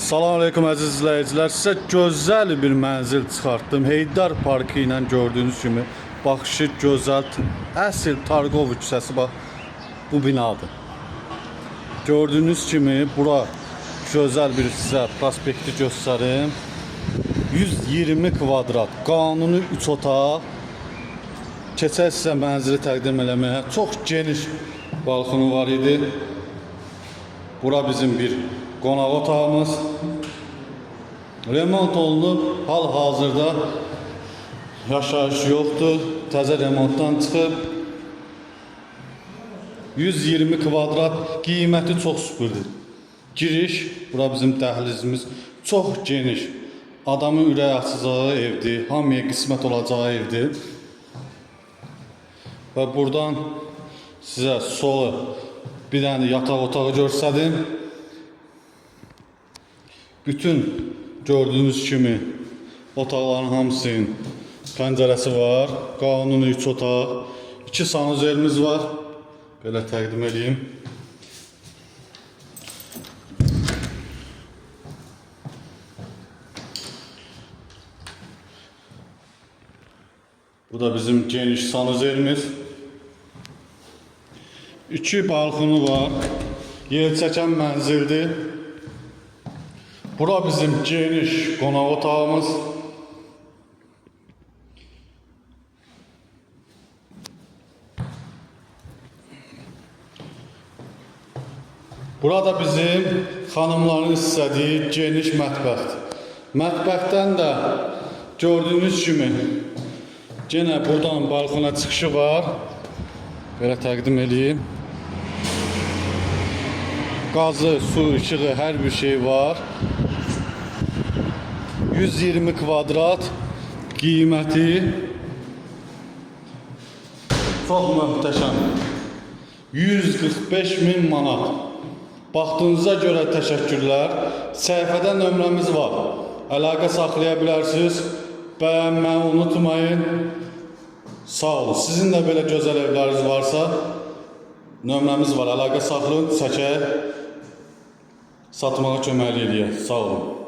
Salam aleyküm əziz izləyicilər. Sizə gözəl bir mənzil çıxartdım. Heydar Parkı ilə gördüyünüz kimi baxışı gözəl. Əsl Targov küçəsi bax bu binadır. Gördüyünüz kimi bura gözəl bir sizə prospekti göstərim. 120 kvadrat, qanuni 3 otaq. Keçək sizə mənzili təqdim eləməyə. Çox geniş balkonu var idi. Bura bizim bir qonaq otağımız. Remont olunub, hal-hazırda yaşayış yoxdur. Təzə remontdan çıxıb. 120 kvadrat, qiyməti çox süpürdür. Giriş, bura bizim dəhlizimiz çox geniş. Adamın ürək açacağı evdir, hamıya qismət olacağı evdir. Və buradan sizə solu bir dənə yataq otağı göstərdim. Bütün gördüğünüz kimi otaqların hamısının pəncərəsi var. Qanuni 3 otaq. 2 sanuzelimiz var. Belə təqdim edeyim. Bu da bizim geniş sanuzelimiz. 2 balkonu var. Yer çəkən mənzildir. Bura bizim geniş qonaq otağımız. Burada bizim xanımların istədiyi geniş mətbəxdir. Mətbəxdən də gördüyünüz kimi yenə buradan balkona çıxışı var. Belə təqdim edeyim. Gazı, su, ışığı, hər bir şey var. 120 kvadrat qiyməti çox möhtəşəm. 145.000 manat. Baxdığınıza görə təşəkkürlər. Səhifədə nömrəmiz var. Əlaqə saxlaya bilərsiniz. Bəyənməyi unutmayın. Sağ olun. Sizin də belə gözəl evləriniz varsa nömrəmiz var. Əlaqə saxlayın, çəkək, satmağa köməklik edək. Sağ olun.